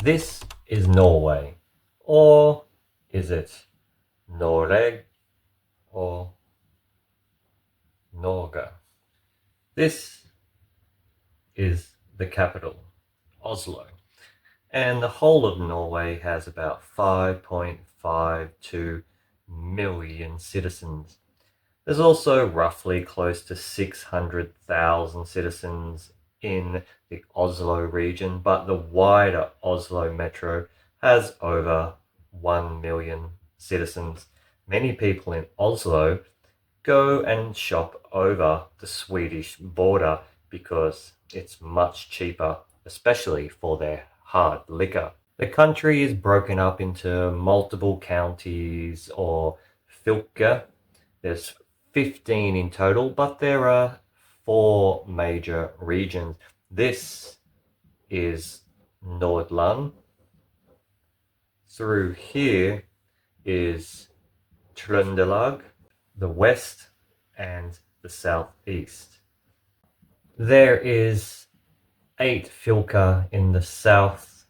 This is Norway, or is it Noreg or Norge? This is the capital, Oslo, and the whole of Norway has about 5.52 million citizens. There's also roughly close to 600,000 citizens in the Oslo region, but the wider Oslo metro has over 1 million citizens. Many people in Oslo go and shop over the Swedish border because it's much cheaper, especially for their hard liquor. The country is broken up into multiple counties or fylke. There's 15 in total, but there are 4 major regions. This is Nordland. Through here is Trøndelag, the west and the southeast. There is 8 fylke in the south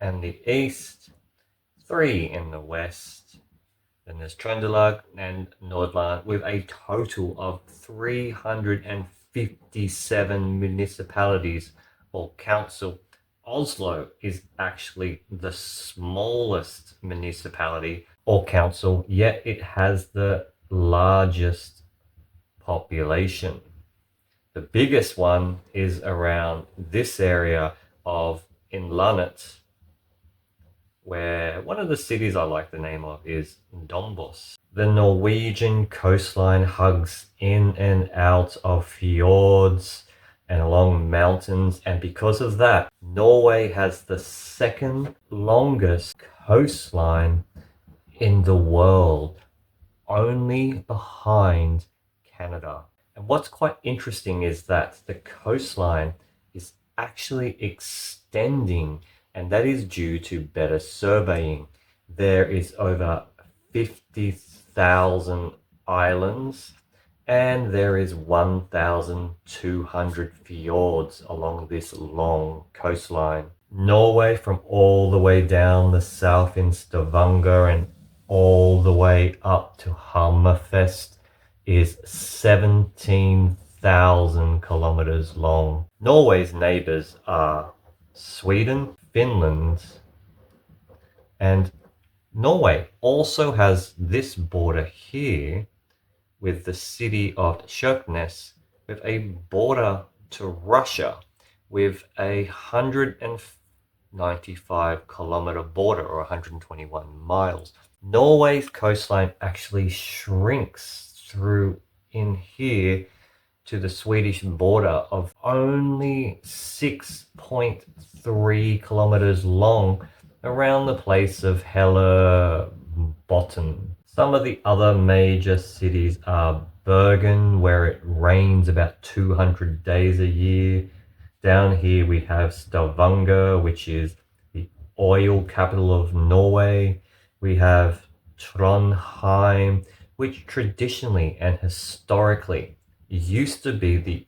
and the east, 3 in the west. Then there's Trøndelag and Nordland with a total of 357 municipalities or council. Oslo is actually the smallest municipality or council, yet it has the largest population. The biggest one is around this area of Innlandet, where one of the cities I like the name of is Dombås. The Norwegian coastline hugs in and out of fjords and along mountains, and because of that, Norway has the second longest coastline in the world, only behind Canada. And what's quite interesting is that the coastline is actually extending, and that is due to better surveying. There is over 50,000 islands, and there is 1,200 fjords along this long coastline. Norway, from all the way down the south in Stavanger and all the way up to Hammerfest, is 17,000 kilometers long. Norway's neighbors are Sweden, Finland, and Norway also has this border here with the city of Kirkenes, with a border to Russia with 195-kilometer border, or 121 miles. Norway's coastline actually shrinks through in here to the Swedish border of only 6.3 kilometers long around the place of Hellerbotten. Some of the other major cities are Bergen, where it rains about 200 days a year. Down here we have Stavanger, which is the oil capital of Norway. We have Trondheim, which traditionally and historically used to be the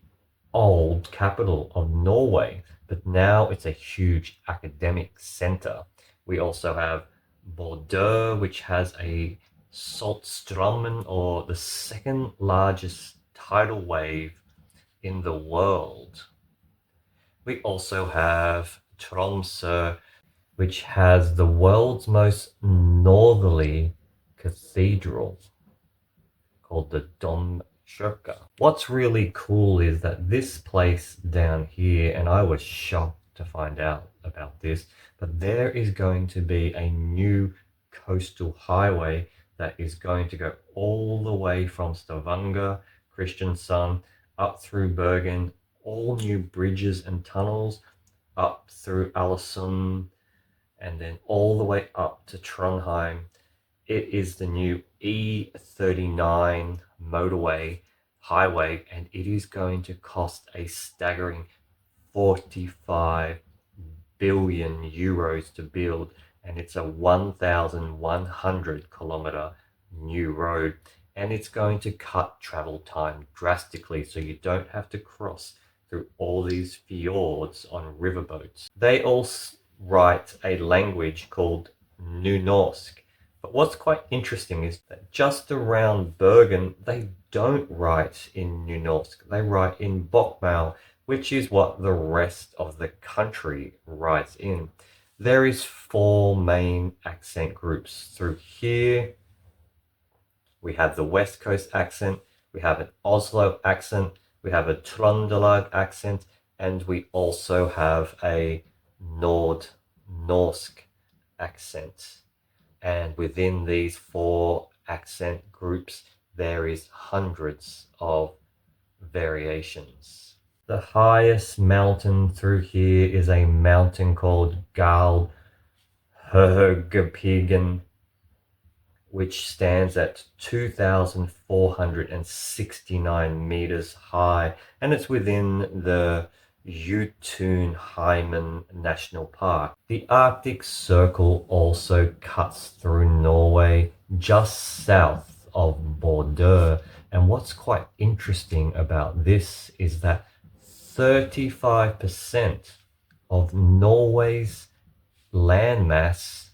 old capital of Norway, but now it's a huge academic center. We also have Bordeaux, which has a Saltstraumen, or the second largest tidal wave in the world. We also have Tromsø, which has the world's most northerly cathedral called the Domkirke. What's really cool is that this place down here, and I was shocked to find out about this, but there is going to be a new coastal highway that is going to go all the way from Stavanger, Kristiansand, up through Bergen, all new bridges and tunnels up through Alesund, and then all the way up to Trondheim. It is the new E39 motorway highway, and it is going to cost a staggering 45 billion euros to build, and it's a 1,100 kilometer new road, and it's going to cut travel time drastically, so you don't have to cross through all these fjords on riverboats. They write a language called norsk. But what's quite interesting is that just around Bergen, they don't write in norsk. They write in bokmål, which is what the rest of the country writes in. There is 4 main accent groups through here. We have the West Coast accent, we have an Oslo accent, we have a Trøndelag accent, and we also have a norsk accent. And within these 4 accent groups, there is hundreds of variations. The highest mountain through here is a mountain called Galdhøpiggen, which stands at 2,469 meters high, and it's within the Jotunheimen National Park. The Arctic Circle also cuts through Norway just south of Bordeaux, and what's quite interesting about this is that 35% of Norway's landmass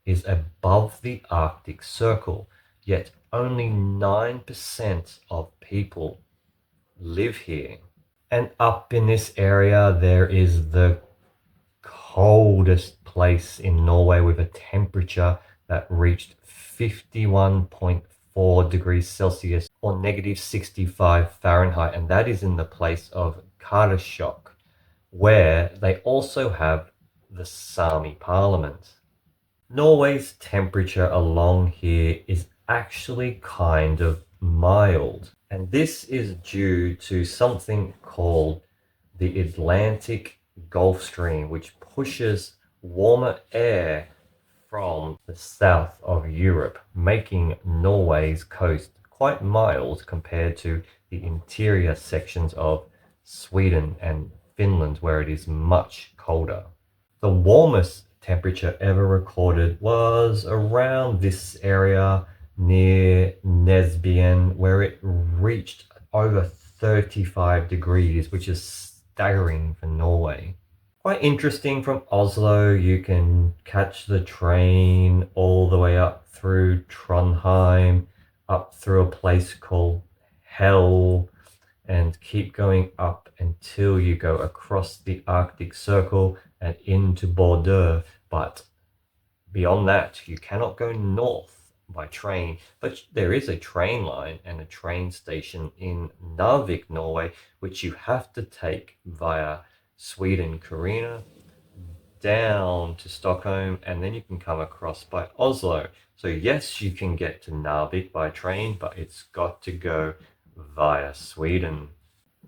is above the Arctic Circle, yet only 9% of people live here. And up in this area, there is the coldest place in Norway with a temperature that reached 51.4 degrees Celsius or negative 65 Fahrenheit, and that is in the place of Karasjok, where they also have the Sami Parliament. Norway's temperature along here is actually kind of mild, and this is due to something called the Atlantic Gulf Stream, which pushes warmer air from the south of Europe, making Norway's coast quite mild compared to the interior sections of Sweden and Finland, where it is much colder. The warmest temperature ever recorded was around this area near Nesbyen, where it reached over 35 degrees, which is staggering for Norway. Quite interesting, from Oslo you can catch the train all the way up through Trondheim, up through a place called Hell, and keep going up until you go across the Arctic Circle and into Bordeaux. But beyond that, you cannot go north by train, but there is a train line and a train station in Narvik, Norway, which you have to take via Sweden, Karina, down to Stockholm, and then you can come across by Oslo. So yes, you can get to Narvik by train, but it's got to go via Sweden.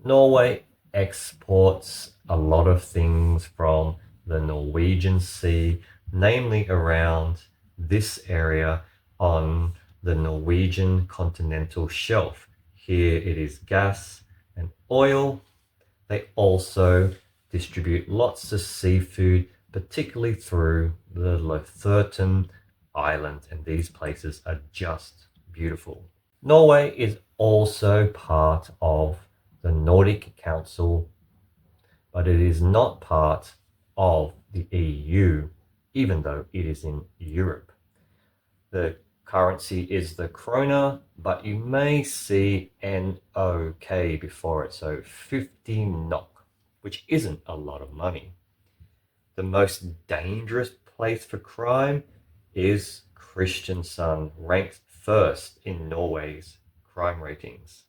Norway exports a lot of things from the Norwegian Sea, namely around this area on the Norwegian continental shelf. Here it is gas and oil. They also distribute lots of seafood, particularly through the Lofoten Island, and these places are just beautiful. Norway is also part of the Nordic Council, but it is not part of the EU, even though it is in Europe. The currency is the krona, but you may see NOK before it, so 50 NOK, which isn't a lot of money. The most dangerous place for crime is Kristiansand, ranked first in Norway's crime ratings.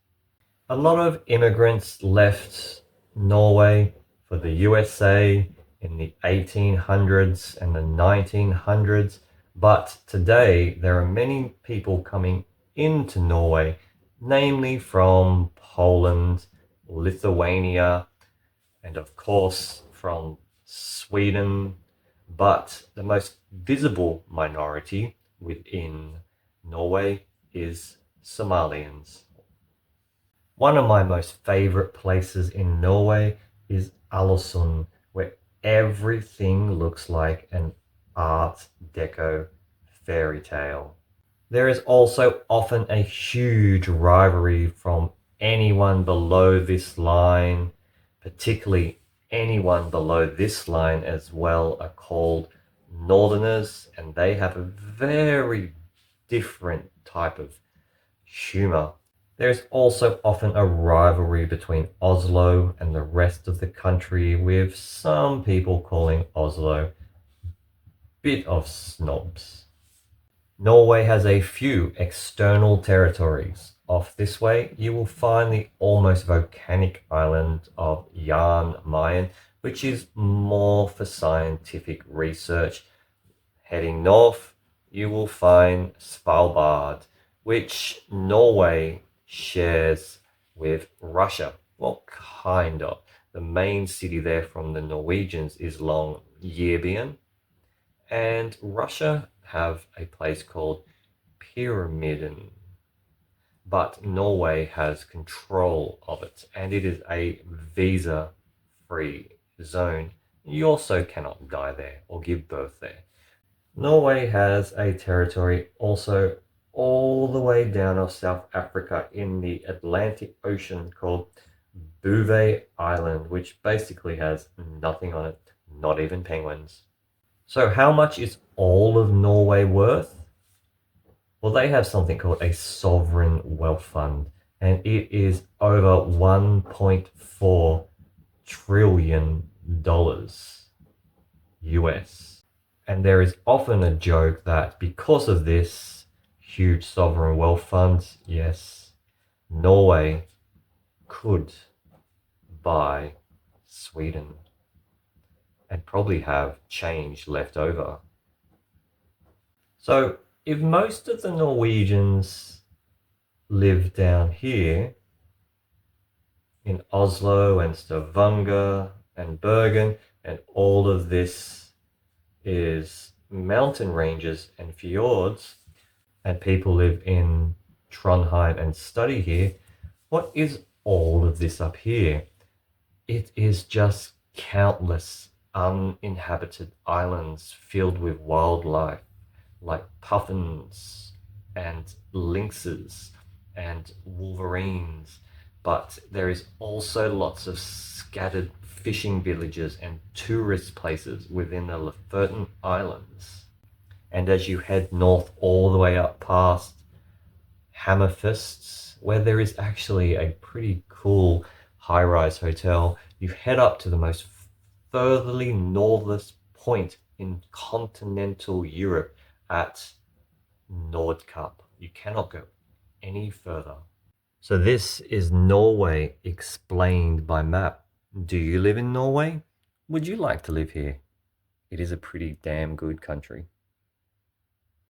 A lot of immigrants left Norway for the USA in the 1800s and the 1900s, but today there are many people coming into Norway, namely from Poland, Lithuania, and of course from Sweden. But the most visible minority within Norway is Somalians. One of my most favorite places in Norway is Alesund, where everything looks like an Art Deco fairy tale. There is also often a huge rivalry from anyone below this line, particularly anyone below this line as well are called northerners, and they have a very different type of humor. There's also often a rivalry between Oslo and the rest of the country, with some people calling Oslo a bit of snobs. Norway has a few external territories. Off this way, you will find the almost volcanic island of Jan Mayen, which is more for scientific research. Heading north, you will find Svalbard, which Norway shares with Russia. Well, kind of. The main city there from the Norwegians is Longyearbyen, and Russia have a place called Pyramiden, but Norway has control of it, and it is a visa-free zone. You also cannot die there or give birth there. Norway has a territory also all the way down off South Africa in the Atlantic Ocean called Bouvet Island, which basically has nothing on it, not even penguins. So how much is all of Norway worth? Well, they have something called a sovereign wealth fund, and it is over $1.4 trillion US. And there is often a joke that because of this huge sovereign wealth fund, yes, Norway could buy Sweden and probably have change left over. So if most of the Norwegians live down here in Oslo and Stavanger and Bergen, and all of this is mountain ranges and fjords, and people live in Trondheim and study here, what is all of this up here? It is just countless uninhabited islands filled with wildlife like puffins and lynxes and wolverines, but there is also lots of scattered fishing villages and tourist places within the Lofoten Islands. And as you head north all the way up past Hammerfest, where there is actually a pretty cool high-rise hotel, you head up to the most furtherly northest point in continental Europe at Nordkapp. You cannot go any further. So this is Norway explained by map. Do you live in Norway? Would you like to live here? It is a pretty damn good country.